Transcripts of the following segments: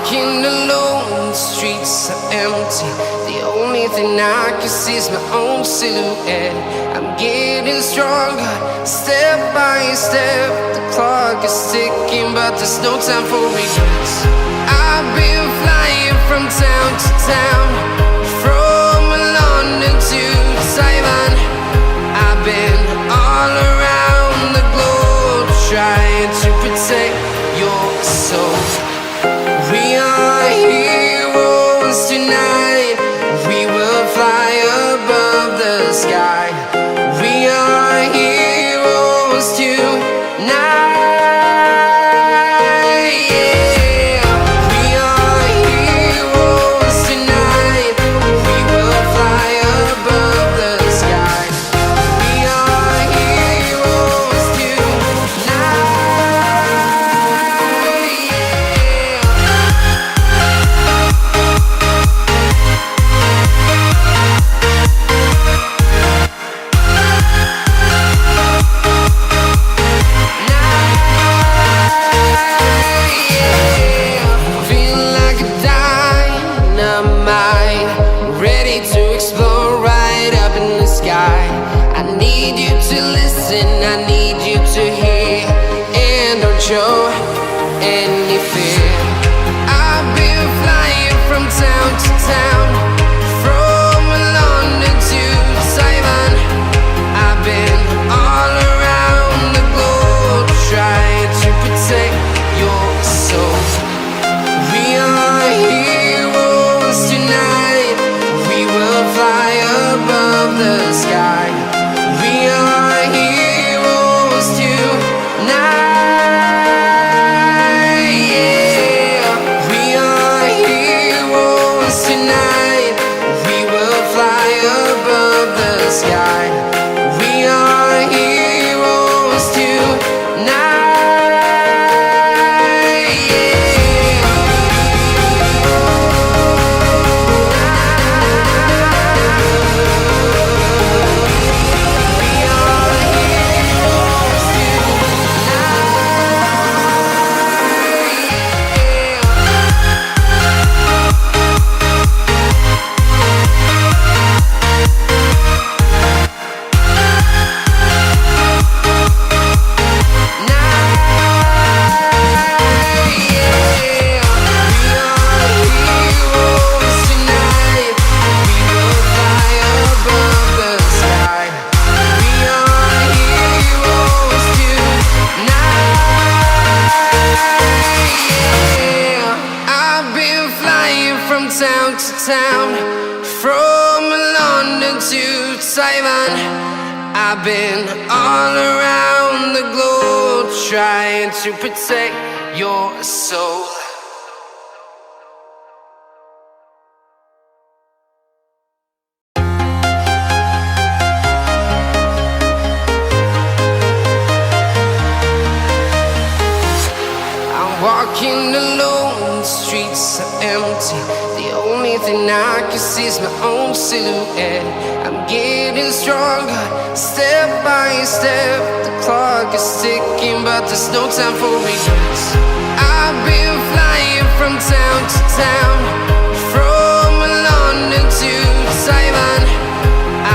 walking alone, the streets are empty. The only thing I can see is my own silhouette. I'm getting stronger, step by step. The clock is ticking, but there's no time for regrets. I've been flying from town to town, from London to Taiwan. I've been all around the globe, trying to protect your soul. We are heroes tonight. We will fly above the sky. We are heroes tonight. Yeah. We are heroes tonight. We will fly above the sky. We are heroes tonight. Show any fear. I've been flying from town to town, from London to Taiwan. I've been all around the globe, trying to protect your soul. We are heroes tonight. We will fly above the sky. We are heroes tonight. Town to town, from London to Taiwan. I've been all around the globe, trying to protect your soul. I'm walking alone, the streets are empty. The only thing I can see is my own silhouette. I'm getting stronger, step by step. The clock is ticking, but there's no time for regrets. I've been flying from town to town, from London to Taiwan.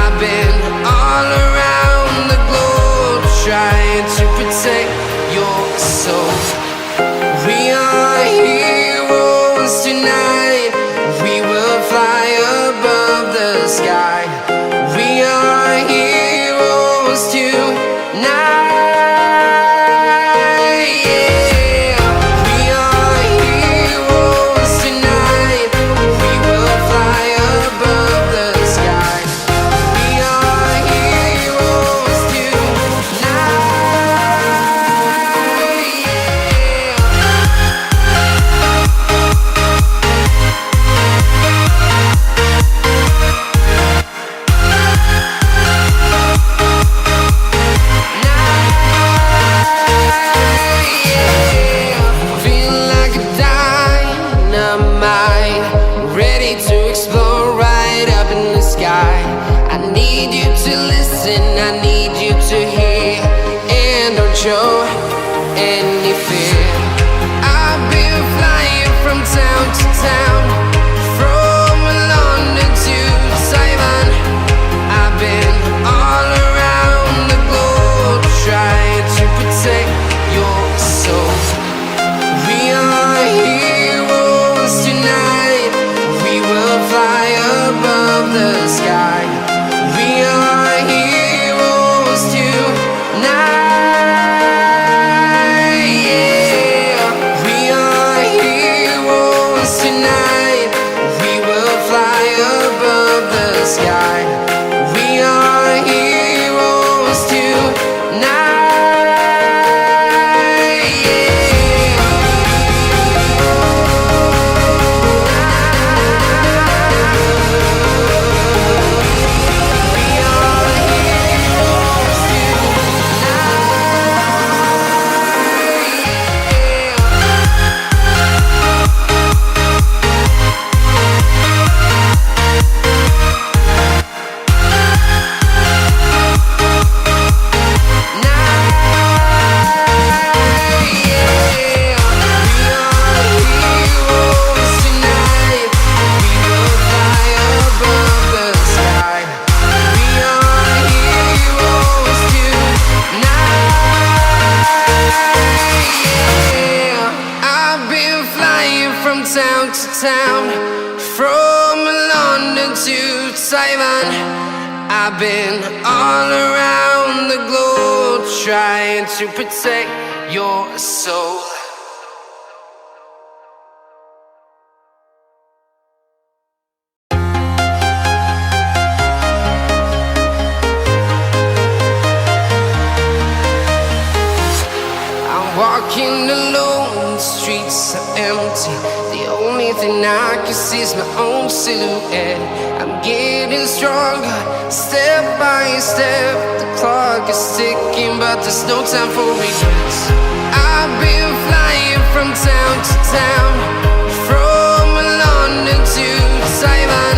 I've been all around the globe, trying to protect your soul. We are heroes tonight. We will fly above the sky. We are heroes tonight. Yeah. We are heroes tonight. We will fly above the sky. We are heroes tonight. show any fear. I've been flying from town town, from London to Taiwan. I've been all around the globe trying to protect your soul. Walking alone, the streets are empty. The only thing I can see is my own silhouette. I'm getting stronger, step by step. The clock is ticking, but there's no time for regrets. I've been flying from town to town, from London to Taiwan.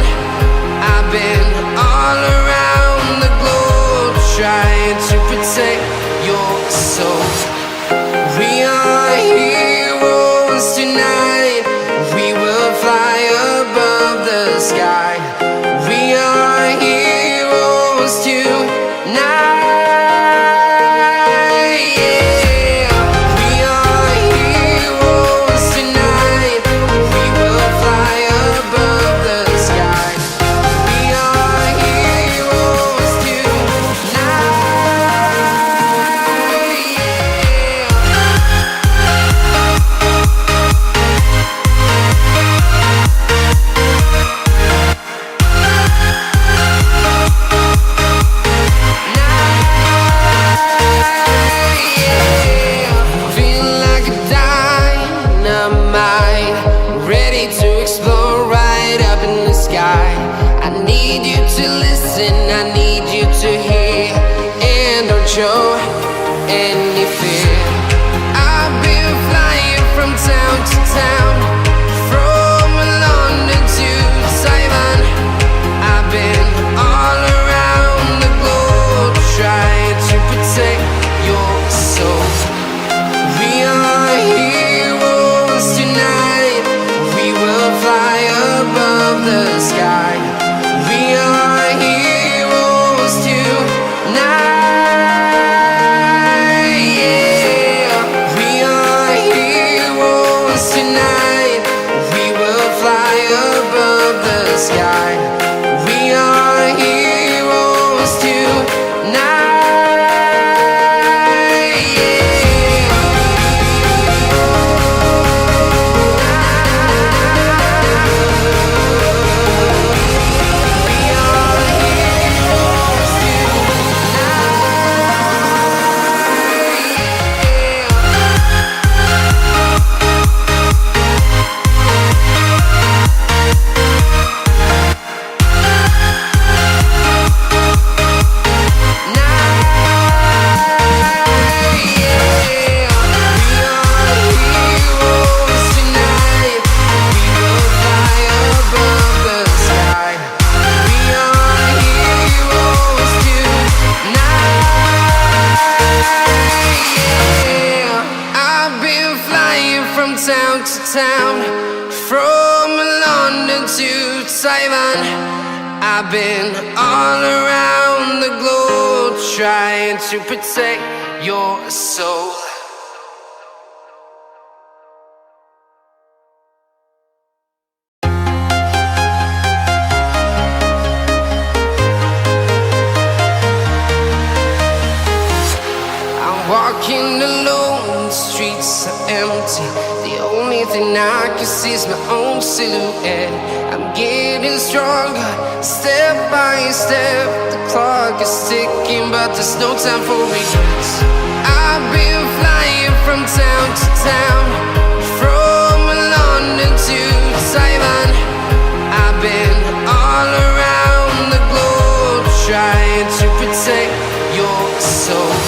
I've been all around the globe trying to protect your soul. We are heroes tonight. We will fly above the sky. We are heroes tonight. Yeah. We are heroes tonight. We will fly above the sky. We are heroes tonight. I need you to hear and don't show any fear. I've been flying from town to town, from London to Taiwan. I've been all around the globe trying to protect your soul. We are heroes tonight. We will fly above the sky. We are heroes tonight. Yeah. We are heroes tonight. We will fly above the sky. We are heroes tonight. Town to town, from London to Taiwan. I've been all around the globe trying to protect your soul. I'm walking alone, the streets are empty. The only thing I can see is my own silhouette. I'm getting stronger, step by step. The clock is ticking, but there's no time for regrets. I've been flying from town to town, from London to Taiwan. I've been all around the globe trying to protect your soul.